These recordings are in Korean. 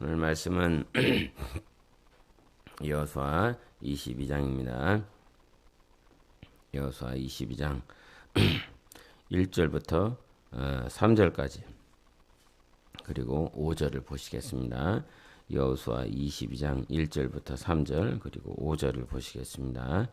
오늘 말씀은 여호수아 22장입니다. 여호수아 22장 1절부터 3절까지 그리고 5절을 보시겠습니다. 여호수아 22장 1절부터 3절 그리고 5절을 보시겠습니다.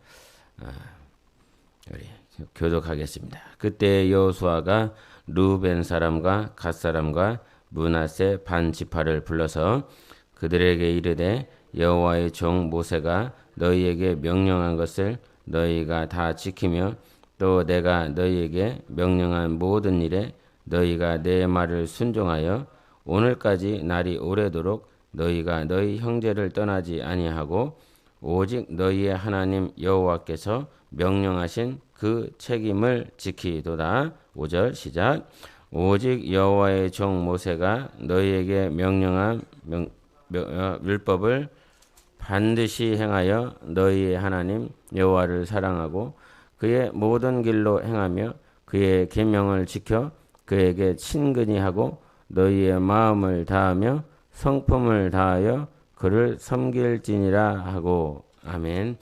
우리 교독하겠습니다. 그때 여호수아가 르우벤 사람과 갓 사람과 므낫세 반 지파를 불러서 그들에게 이르되 여호와의 종 모세가 너희에게 명령한 것을 너희가 다 지키며 또 내가 너희에게 명령한 모든 일에 너희가 내 말을 순종하여 오늘까지 날이 오래도록 너희가 너희 형제를 떠나지 아니하고 오직 너희의 하나님 여호와께서 명령하신 그 책임을 지키도다. 5절 시작. 오직 여호와의 종 모세가 너희에게 명령한 율법을 반드시 행하여 너희의 하나님 여호와를 사랑하고 그의 모든 길로 행하며 그의 계명을 지켜 그에게 친근히 하고 너희의 마음을 다하며 성품을 다하여 그를 섬길지니라 하고. 아멘.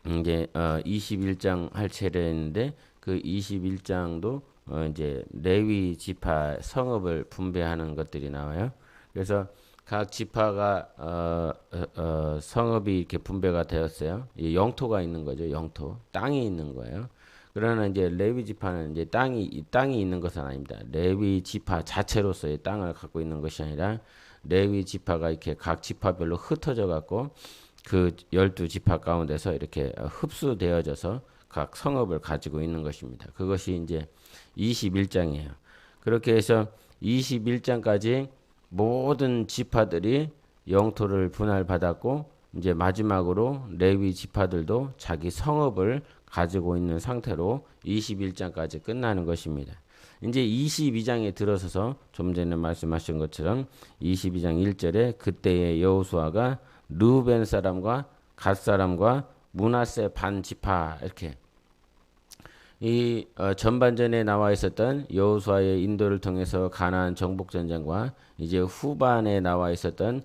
이제 21장 할 차례인데 그 21장도 이제 레위 지파 성읍을 분배하는 것들이 나와요. 그래서 각 지파가 성읍이 이렇게 분배가 되었어요. 이 영토가 있는 거죠. 영토, 땅이 있는 거예요. 그러나 이제 레위 지파는 이제 땅이 있는 것은 아닙니다. 레위 지파 자체로서의 땅을 갖고 있는 것이 아니라 레위 지파가 이렇게 각 지파별로 흩어져 갖고 그 12지파 가운데서 이렇게 흡수되어져서 각 성읍을 가지고 있는 것입니다. 그것이 이제 21장이에요. 그렇게 해서 21장까지 모든 지파들이 영토를 분할받았고 이제 마지막으로 레위 지파들도 자기 성읍을 가지고 있는 상태로 21장까지 끝나는 것입니다. 이제 22장에 들어서서 좀 전에 말씀하신 것처럼 22장 1절에 그때의 여호수아가 르우벤 사람과 갓 사람과 므낫세 반 지파 이렇게 이 전반전에 나와 있었던 여호수아의 인도를 통해서 가나안 정복 전쟁과 이제 후반에 나와 있었던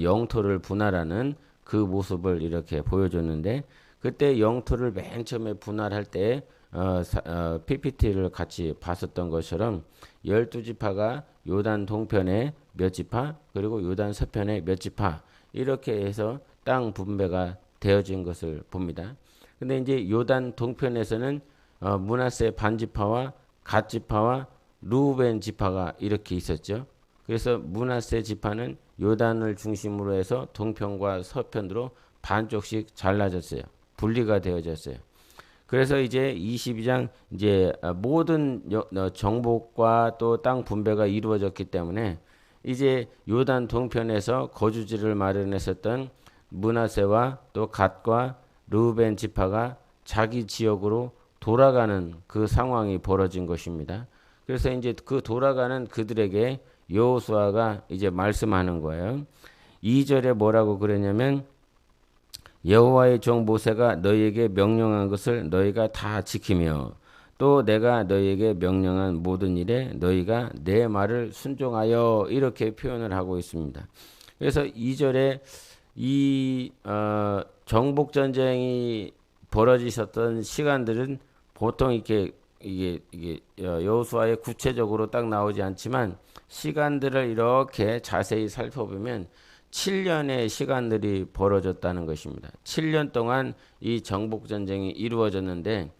영토를 분할하는 그 모습을 이렇게 보여줬는데 그때 영토를 맨 처음에 분할할 때 PPT를 같이 봤었던 것처럼 12지파가 요단 동편에 몇 지파 그리고 요단 서편에 몇 지파 이렇게 해서 땅 분배가 되어진 것을 봅니다. 근데 이제 요단 동편에서는 므낫세 반지파와 갓 지파와 르우벤 지파가 이렇게 있었죠. 그래서 므낫세 지파는 요단을 중심으로 해서 동편과 서편으로 반쪽씩 잘라졌어요. 분리가 되어졌어요. 그래서 이제 22장 이제 모든 정복과 또 땅 분배가 이루어졌기 때문에 이제 요단 동편에서 거주지를 마련했었던 므낫세와 또 갓과 르우벤 지파가 자기 지역으로 돌아가는 그 상황이 벌어진 것입니다. 그래서 이제 그 돌아가는 그들에게 여호수아가 이제 말씀하는 거예요. 2절에 뭐라고 그랬냐면 여호와의 종 모세가 너희에게 명령한 것을 너희가 다 지키며 또 내가 너희에게 명령한 모든 일에 너희가 내 말을 순종하여 이렇게 표현을 하고 있습니다. 그래서 2절에 이 정복 전쟁이 벌어지셨던 시간들은 보통 이게 여호수아에 구체적으로 딱 나오지 않지만 시간들을 이렇게 자세히 살펴보면 7년의 시간들이 벌어졌다는 것입니다. 7년 동안 이 정복 전쟁이 이루어졌는데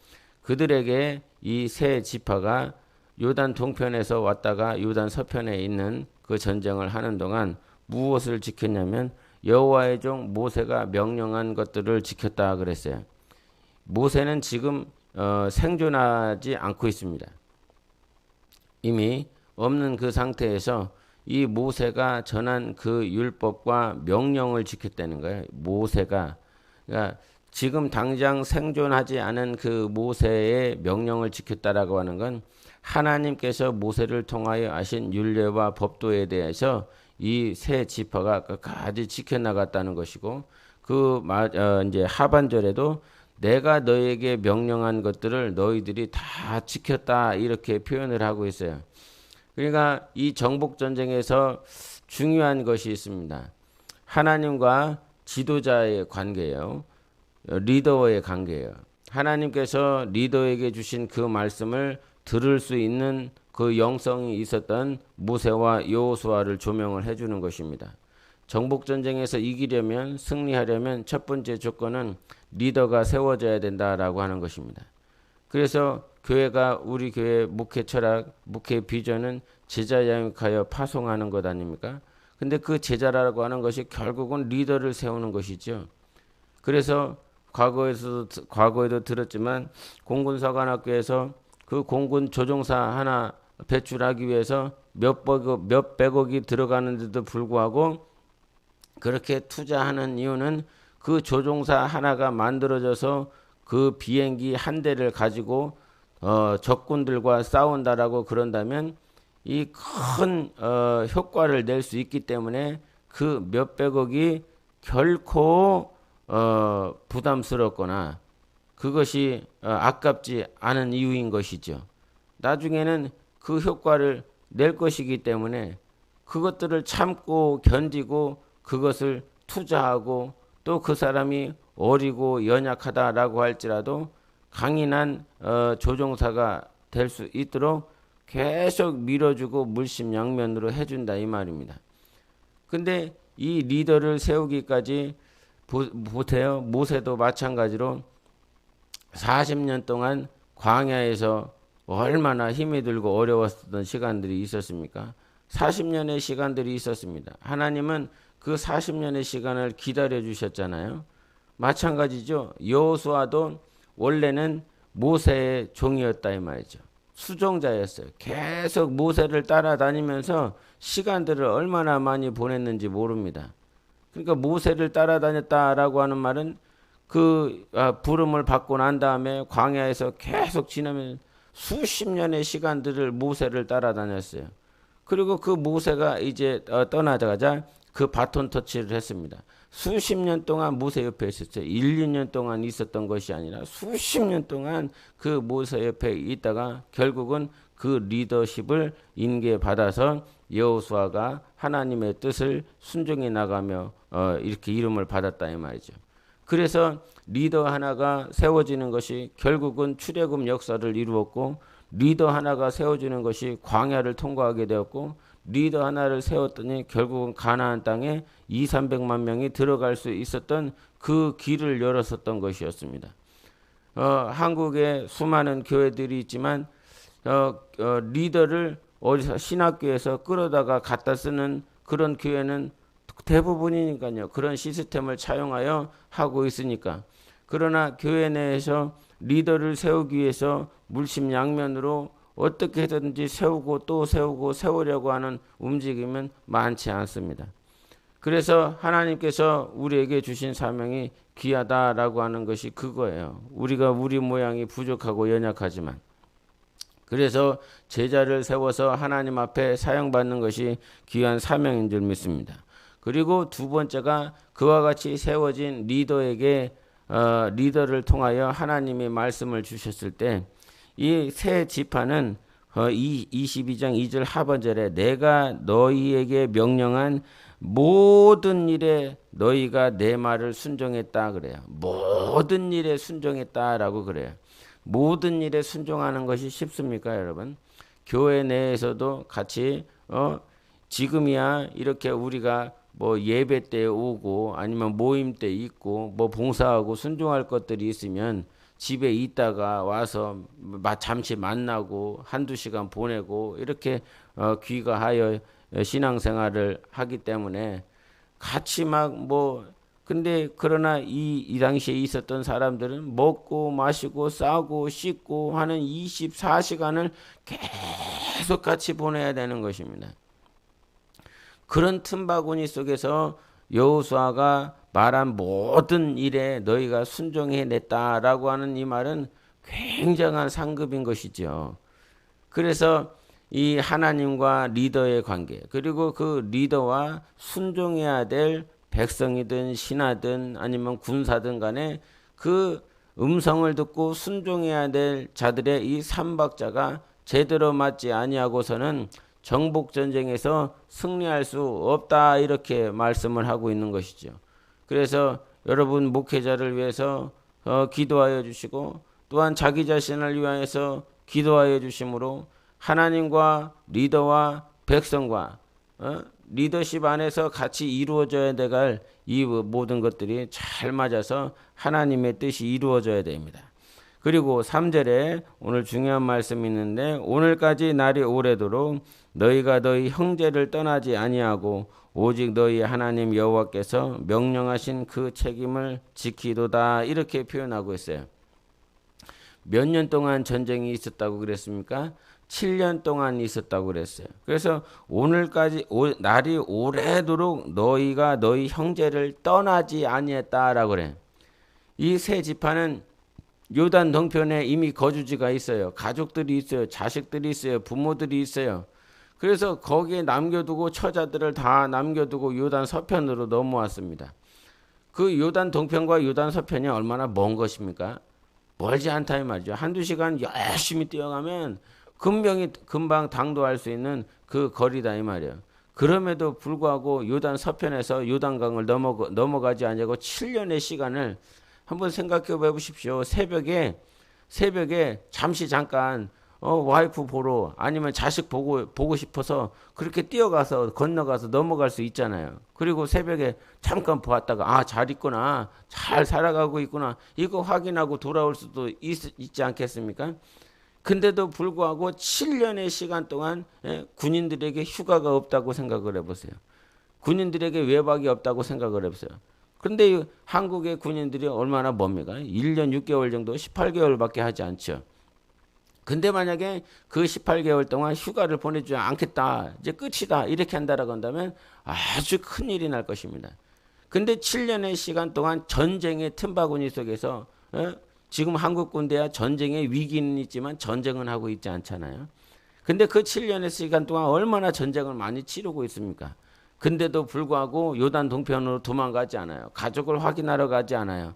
그들에게 이 세 지파가 요단 동편에서 왔다가 요단 서편에 있는 그 전쟁을 하는 동안 무엇을 지켰냐면 여호와의 종 모세가 명령한 것들을 지켰다 그랬어요. 모세는 지금 생존하지 않고 있습니다. 이미 없는 그 상태에서 이 모세가 전한 그 율법과 명령을 지켰다는 거예요. 모세가 그러니까 지금 당장 생존하지 않은 그 모세의 명령을 지켰다라고 하는 건 하나님께서 모세를 통하여 하신 율례와 법도에 대해서 이 세 지파가 끝까지 지켜나갔다는 것이고 이제 하반절에도 내가 너에게 명령한 것들을 너희들이 다 지켰다 이렇게 표현을 하고 있어요. 그러니까 이 정복 전쟁에서 중요한 것이 있습니다. 하나님과 지도자의 관계예요. 리더와의 관계예요. 하나님께서 리더에게 주신 그 말씀을 들을 수 있는 그 영성이 있었던 모세와 여호수아를 조명을 해주는 것입니다. 정복전쟁에서 이기려면, 승리하려면 첫 번째 조건은 리더가 세워져야 된다라고 하는 것입니다. 그래서 교회가, 우리 교회 목회 철학, 목회 비전은 제자 양육하여 파송하는 것 아닙니까? 근데 그 제자라고 하는 것이 결국은 리더를 세우는 것이죠. 그래서 과거에도 들었지만 공군사관학교에서 그 공군 조종사 하나 배출하기 위해서 몇백억이 들어가는데도 불구하고 그렇게 투자하는 이유는 그 조종사 하나가 만들어져서 그 비행기 한 대를 가지고 적군들과 싸운다라고 그런다면 이 큰 효과를 낼 수 있기 때문에 그 몇백억이 결코 부담스럽거나 그것이 아깝지 않은 이유인 것이죠. 나중에는 그 효과를 낼 것이기 때문에 그것들을 참고 견디고 그것을 투자하고 또 그 사람이 어리고 연약하다라고 할지라도 강인한 조종사가 될 수 있도록 계속 밀어주고 물심양면으로 해준다 이 말입니다. 근데 이 리더를 세우기까지 보세요. 모세도 마찬가지로 40년 동안 광야에서 얼마나 힘이 들고 어려웠던 시간들이 있었습니까? 40년의 시간들이 있었습니다. 하나님은 그 40년의 시간을 기다려 주셨잖아요. 마찬가지죠. 여호수아도 원래는 모세의 종이었다 이 말이죠. 수종자였어요. 계속 모세를 따라다니면서 시간들을 얼마나 많이 보냈는지 모릅니다. 그러니까 모세를 따라다녔다라고 하는 말은 그 부름을 받고 난 다음에 광야에서 계속 지나면 수십 년의 시간들을 모세를 따라다녔어요. 그리고 그 모세가 이제 떠나자마자 그 바톤 터치를 했습니다. 수십 년 동안 모세 옆에 있었어요. 1, 2년 동안 있었던 것이 아니라 수십 년 동안 그 모세 옆에 있다가 결국은 그 리더십을 인계받아서 여호수아가 하나님의 뜻을 순종해 나가며 이렇게 이름을 받았다 이 말이죠. 그래서 리더 하나가 세워지는 것이 결국은 출애굽 역사를 이루었고, 리더 하나가 세워지는 것이 광야를 통과하게 되었고, 리더 하나를 세웠더니 결국은 가나안 땅에 200~300만 명이 들어갈 수 있었던 그 길을 열었었던 것이었습니다. 한국에 수많은 교회들이 있지만 리더를 어디서 신학교에서 끌어다가 갖다 쓰는 그런 교회는 대부분이니까요. 그런 시스템을 차용하여 하고 있으니까. 그러나 교회 내에서 리더를 세우기 위해서 물심양면으로 어떻게 해든지 세우고 또 세우고 세우려고 하는 움직임은 많지 않습니다. 그래서 하나님께서 우리에게 주신 사명이 귀하다라고 하는 것이 그거예요. 우리 모양이 부족하고 연약하지만, 그래서 제자를 세워서 하나님 앞에 사용받는 것이 귀한 사명인 줄 믿습니다. 그리고 두 번째가 그와 같이 세워진 리더에게 리더를 통하여 하나님의 말씀을 주셨을 때 이 세 지파는 22장 2절 하반절에 내가 너희에게 명령한 모든 일에 너희가 내 말을 순종했다 그래요. 모든 일에 순종했다라고 그래요. 모든 일에 순종하는 것이 쉽습니까, 여러분? 교회 내에서도 같이 지금이야 이렇게 우리가 뭐 예배 때 오고 아니면 모임 때 있고 뭐 봉사하고 순종할 것들이 있으면 집에 있다가 와서 잠시 만나고 한두 시간 보내고 이렇게 귀가하여 신앙생활을 하기 때문에 같이 근데 그러나 이 당시에 있었던 사람들은 먹고 마시고 싸고 씻고 하는 24시간을 계속 같이 보내야 되는 것입니다. 그런 틈바구니 속에서 여호수아가 말한 모든 일에 너희가 순종해냈다라고 하는 이 말은 굉장한 상급인 것이죠. 그래서 이 하나님과 리더의 관계, 그리고 그 리더와 순종해야 될 백성이든 신하든 아니면 군사든 간에 그 음성을 듣고 순종해야 될 자들의 이 삼박자가 제대로 맞지 아니하고서는 정복 전쟁에서 승리할 수 없다 이렇게 말씀을 하고 있는 것이죠. 그래서 여러분 목회자를 위해서 기도하여 주시고 또한 자기 자신을 위하여서 기도하여 주심으로 하나님과 리더와 백성과 리더십 안에서 같이 이루어져야 될 이 모든 것들이 잘 맞아서 하나님의 뜻이 이루어져야 됩니다. 그리고 3절에 오늘 중요한 말씀이 있는데 오늘까지 날이 오래도록 너희가 너희 형제를 떠나지 아니하고 오직 너희 하나님 여호와께서 명령하신 그 책임을 지키도다 이렇게 표현하고 있어요. 몇 년 동안 전쟁이 있었다고 그랬습니까? 7년 동안 있었다고 그랬어요. 그래서 오늘까지 날이 오래도록 너희가 너희 형제를 떠나지 아니했다라고 그래. 이 세 지파는 요단 동편에 이미 거주지가 있어요. 가족들이 있어요. 자식들이 있어요. 부모들이 있어요. 그래서 거기에 남겨두고 처자들을 다 남겨두고 요단 서편으로 넘어왔습니다. 그 요단 동편과 요단 서편이 얼마나 먼 것입니까? 멀지 않다 이 말이죠. 한두 시간 열심히 뛰어가면 금방 당도할 수 있는 그 거리다 이 말이에요. 그럼에도 불구하고 요단 서편에서 요단강을 넘어가지 않냐고 7년의 시간을 한번 생각해 보십시오. 새벽에 잠시 잠깐 와이프 보러 아니면 자식 보고 싶어서 그렇게 뛰어가서 건너가서 넘어갈 수 있잖아요. 그리고 새벽에 잠깐 보았다가 잘 있구나, 잘 살아가고 있구나 이거 확인하고 돌아올 수도 있지 않겠습니까? 근데도 불구하고 7년의 시간 동안 군인들에게 휴가가 없다고 생각을 해보세요. 군인들에게 외박이 없다고 생각을 해보세요. 그런데 한국의 군인들이 얼마나 뭡니까? 1년 6개월 정도 18개월밖에 하지 않죠. 근데 만약에 그 18개월 동안 휴가를 보내주지 않겠다, 이제 끝이다 이렇게 한다라고 한다면 아주 큰일이 날 것입니다. 근데 7년의 시간 동안 전쟁의 틈바구니 속에서 지금 한국 군대야 전쟁의 위기는 있지만 전쟁은 하고 있지 않잖아요. 근데 그 7년의 시간 동안 얼마나 전쟁을 많이 치르고 있습니까? 근데도 불구하고 요단 동편으로 도망가지 않아요. 가족을 확인하러 가지 않아요.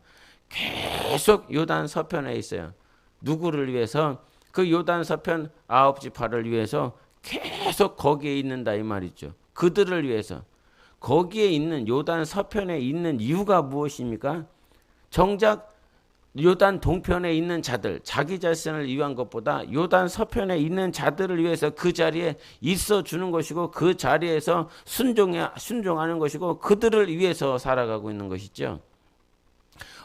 계속 요단 서편에 있어요. 누구를 위해서? 그 요단 서편 9지파를 위해서 계속 거기에 있는다 이 말이죠. 그들을 위해서. 거기에 있는 요단 서편에 있는 이유가 무엇입니까? 정작 요단 동편에 있는 자들, 자기 자신을 위한 것보다 요단 서편에 있는 자들을 위해서 그 자리에 있어 주는 것이고 그 자리에서 순종하는 것이고 그들을 위해서 살아가고 있는 것이죠.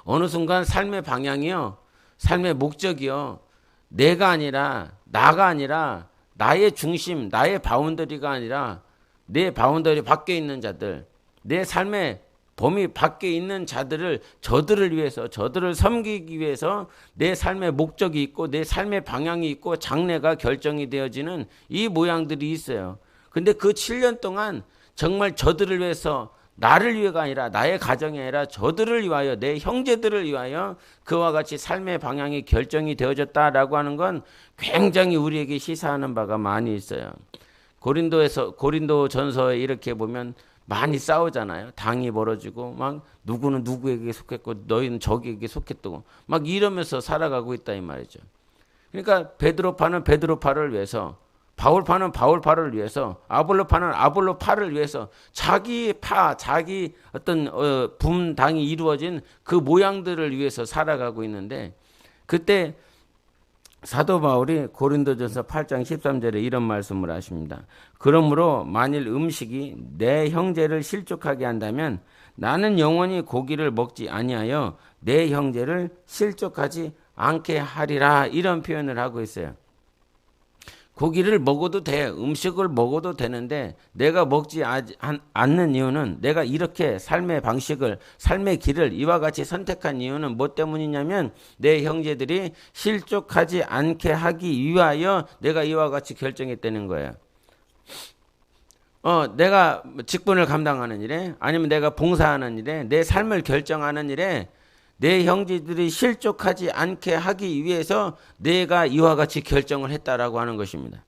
어느 순간 삶의 방향이요, 삶의 목적이요, 내가 아니라 나가 아니라 나의 중심, 나의 바운더리가 아니라 내 바운더리 밖에 있는 자들, 내 삶의 범위 밖에 있는 저들을 위해서, 저들을 섬기기 위해서 내 삶의 목적이 있고 내 삶의 방향이 있고 장래가 결정이 되어지는 이 모양들이 있어요. 근데 그 7년 동안 정말 저들을 위해서, 나를 위해가 아니라 나의 가정이 아니라 저들을 위하여, 내 형제들을 위하여 그와 같이 삶의 방향이 결정이 되어졌다라고 하는 건 굉장히 우리에게 시사하는 바가 많이 있어요. 고린도 전서에 이렇게 보면 많이 싸우잖아요. 당이 벌어지고 막 누구는 누구에게 속했고 너희는 저기에게 속했다고 막 이러면서 살아가고 있다 이 말이죠. 그러니까 베드로파는 베드로파를 위해서, 바울파는 바울파를 위해서, 아볼로파는 아볼로파를 위해서 자기 어떤 분당이 이루어진 그 모양들을 위해서 살아가고 있는데, 그때 사도 바울이 고린도전서 8장 13절에 이런 말씀을 하십니다. 그러므로 만일 음식이 내 형제를 실족하게 한다면 나는 영원히 고기를 먹지 아니하여 내 형제를 실족하지 않게 하리라, 이런 표현을 하고 있어요. 고기를 먹어도 돼, 음식을 먹어도 되는데 내가 먹지 않는 이유는, 내가 이렇게 삶의 방식을, 삶의 길을 이와 같이 선택한 이유는 뭐 때문이냐면 내 형제들이 실족하지 않게 하기 위하여 내가 이와 같이 결정했다는 거예요. 내가 직분을 감당하는 일에, 아니면 내가 봉사하는 일에, 내 삶을 결정하는 일에 내 형제들이 실족하지 않게 하기 위해서 내가 이와 같이 결정을 했다라고 하는 것입니다.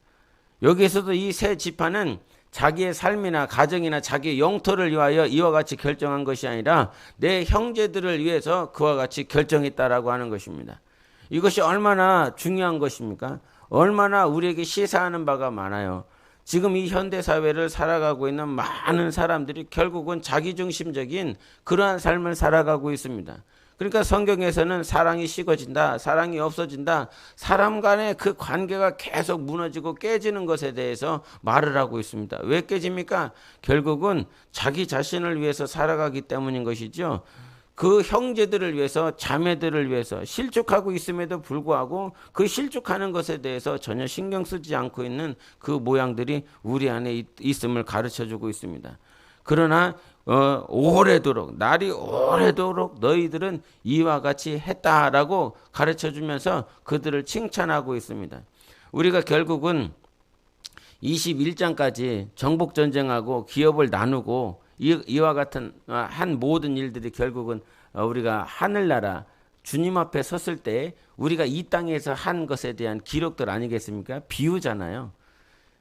여기에서도 이 세 지파는 자기의 삶이나 가정이나 자기의 영토를 위하여 이와 같이 결정한 것이 아니라 내 형제들을 위해서 그와 같이 결정했다라고 하는 것입니다. 이것이 얼마나 중요한 것입니까? 얼마나 우리에게 시사하는 바가 많아요. 지금 이 현대사회를 살아가고 있는 많은 사람들이 결국은 자기중심적인 그러한 삶을 살아가고 있습니다. 그러니까 성경에서는 사랑이 식어진다, 사랑이 없어진다, 사람 간의 그 관계가 계속 무너지고 깨지는 것에 대해서 말을 하고 있습니다. 왜 깨집니까? 결국은 자기 자신을 위해서 살아가기 때문인 것이죠. 그 형제들을 위해서, 자매들을 위해서 실족하고 있음에도 불구하고 그 실족하는 것에 대해서 전혀 신경 쓰지 않고 있는 그 모양들이 우리 안에 있음을 가르쳐주고 있습니다. 그러나 오래도록, 날이 오래도록 너희들은 이와 같이 했다라고 가르쳐주면서 그들을 칭찬하고 있습니다. 우리가 결국은 21장까지 정복전쟁하고 기업을 나누고 이와 같은 한 모든 일들이 결국은 우리가 하늘나라 주님 앞에 섰을 때 우리가 이 땅에서 한 것에 대한 기록들 아니겠습니까? 비유잖아요.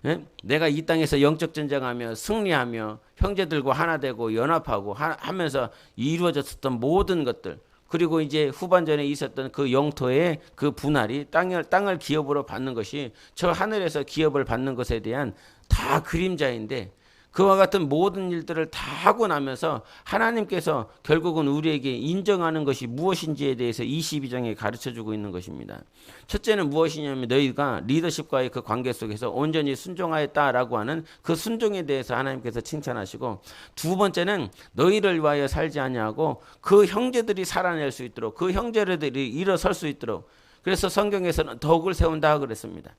예? 내가 이 땅에서 영적 전쟁하며 승리하며 형제들과 하나 되고 연합하고 하면서 이루어졌었던 모든 것들, 그리고 이제 후반전에 있었던 그 영토의 그 분할이 땅을 기업으로 받는 것이 저 하늘에서 기업을 받는 것에 대한 다 그림자인데, 그와 같은 모든 일들을 다 하고 나면서 하나님께서 결국은 우리에게 인정하는 것이 무엇인지에 대해서 22장에 가르쳐주고 있는 것입니다. 첫째는 무엇이냐면 너희가 리더십과의 그 관계 속에서 온전히 순종하였다라고 하는 그 순종에 대해서 하나님께서 칭찬하시고, 두 번째는 너희를 위하여 살지 아니하고 그 형제들이 살아낼 수 있도록, 그 형제들이 일어설 수 있도록, 그래서 성경에서는 덕을 세운다 그랬습니다.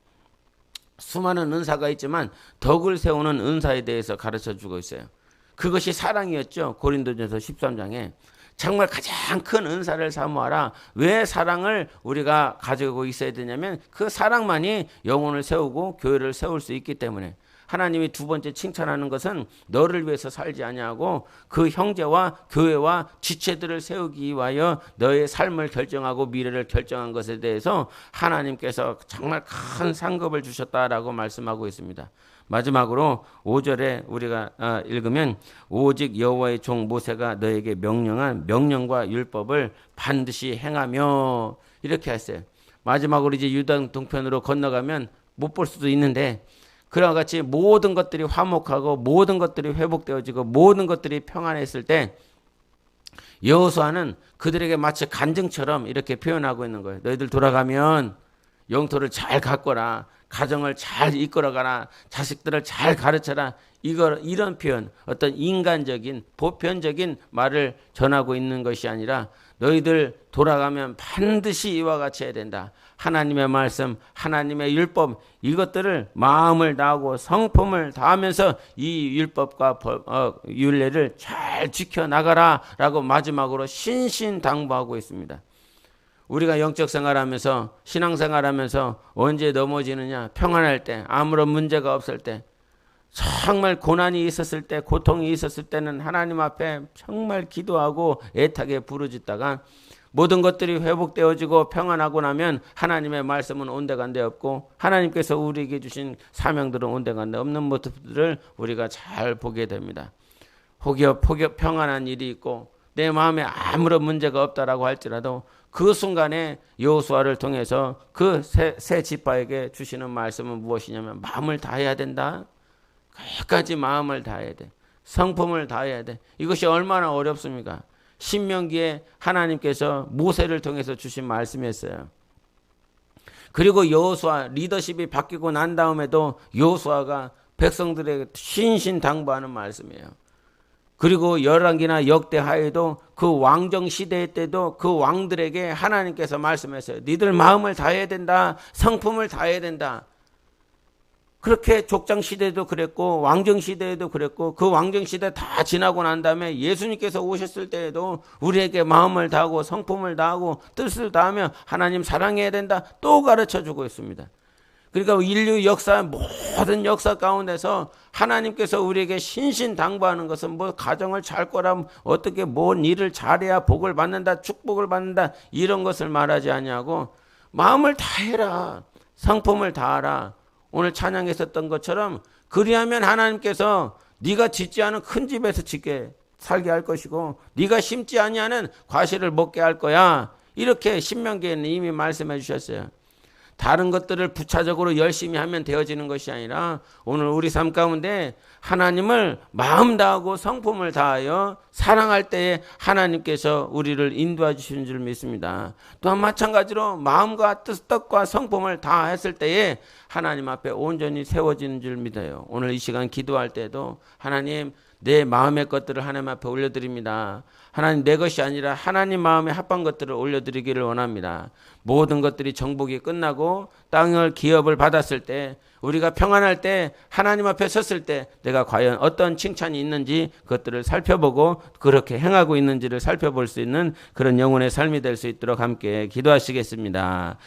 수많은 은사가 있지만 덕을 세우는 은사에 대해서 가르쳐주고 있어요. 그것이 사랑이었죠. 고린도전서 13장에 정말 가장 큰 은사를 사모하라. 왜 사랑을 우리가 가지고 있어야 되냐면 그 사랑만이 영혼을 세우고 교회를 세울 수 있기 때문에, 하나님이 두 번째 칭찬하는 것은 너를 위해서 살지 아니하고 그 형제와 교회와 지체들을 세우기 위하여 너의 삶을 결정하고 미래를 결정한 것에 대해서 하나님께서 정말 큰 상급을 주셨다라고 말씀하고 있습니다. 마지막으로 5절에 우리가 읽으면 오직 여호와의 종 모세가 너에게 명령한 명령과 율법을 반드시 행하며, 이렇게 했어요. 마지막으로 이제 유다 동편으로 건너가면 못 볼 수도 있는데, 그와 같이 모든 것들이 화목하고 모든 것들이 회복되어지고 모든 것들이 평안했을 때 여호수아는 그들에게 마치 간증처럼 이렇게 표현하고 있는 거예요. 너희들 돌아가면 영토를 잘 가꿔라, 가정을 잘 이끌어가라, 자식들을 잘 가르쳐라, 이런 표현, 어떤 인간적인 보편적인 말을 전하고 있는 것이 아니라 너희들 돌아가면 반드시 이와 같이 해야 된다. 하나님의 말씀, 하나님의 율법, 이것들을 마음을 다하고 성품을 다하면서 이 율법과 율례를 잘 지켜나가라 라고 마지막으로 신신당부하고 있습니다. 우리가 영적 생활하면서, 신앙생활하면서 언제 넘어지느냐? 평안할 때, 아무런 문제가 없을 때, 정말 고난이 있었을 때, 고통이 있었을 때는 하나님 앞에 정말 기도하고 애타게 부르짖다가 모든 것들이 회복되어지고 평안하고 나면 하나님의 말씀은 온데간데 없고 하나님께서 우리에게 주신 사명들은 온데간데 없는 모습들을 우리가 잘 보게 됩니다. 혹여 평안한 일이 있고 내 마음에 아무런 문제가 없다라고 할지라도 그 순간에 여호수아를 통해서 그 세 지파에게 주시는 말씀은 무엇이냐면 마음을 다해야 된다. 끝까지 마음을 다해야 돼. 성품을 다해야 돼. 이것이 얼마나 어렵습니까? 신명기에 하나님께서 모세를 통해서 주신 말씀이었어요. 그리고 여호수아 리더십이 바뀌고 난 다음에도 여호수아가 백성들에게 신신당부하는 말씀이에요. 그리고 열왕기나 역대하에도 그 왕정 시대 때도 그 왕들에게 하나님께서 말씀했어요. 니들 마음을 다해야 된다. 성품을 다해야 된다. 그렇게 족장 시대도 그랬고 왕정 시대에도 그랬고, 그 왕정 시대 다 지나고 난 다음에 예수님께서 오셨을 때에도 우리에게 마음을 다하고 성품을 다하고 뜻을 다하며 하나님 사랑해야 된다 또 가르쳐주고 있습니다. 그러니까 인류 역사, 모든 역사 가운데서 하나님께서 우리에게 신신당부하는 것은 뭐 가정을 잘 거라, 어떻게 뭔 일을 잘해야 복을 받는다, 축복을 받는다, 이런 것을 말하지 아니하고 마음을 다해라, 성품을 다하라. 오늘 찬양했었던 것처럼 그리하면 하나님께서 네가 짓지 않은 큰 집에서 살게 할 것이고 네가 심지 아니하는 과실을 먹게 할 거야. 이렇게 신명기에는 이미 말씀해 주셨어요. 다른 것들을 부차적으로 열심히 하면 되어지는 것이 아니라 오늘 우리 삶 가운데 하나님을 마음 다하고 성품을 다하여 사랑할 때에 하나님께서 우리를 인도해 주시는 줄 믿습니다. 또한 마찬가지로 마음과 뜻과 성품을 다했을 때에 하나님 앞에 온전히 세워지는 줄 믿어요. 오늘 이 시간 기도할 때도 하나님 내 마음의 것들을 하나님 앞에 올려드립니다. 하나님 내 것이 아니라 하나님 마음에 합한 것들을 올려드리기를 원합니다. 모든 것들이 정복이 끝나고 땅을 기업을 받았을 때 우리가 평안할 때 하나님 앞에 섰을 때 내가 과연 어떤 칭찬이 있는지 그것들을 살펴보고 그렇게 행하고 있는지를 살펴볼 수 있는 그런 영혼의 삶이 될 수 있도록 함께 기도하시겠습니다.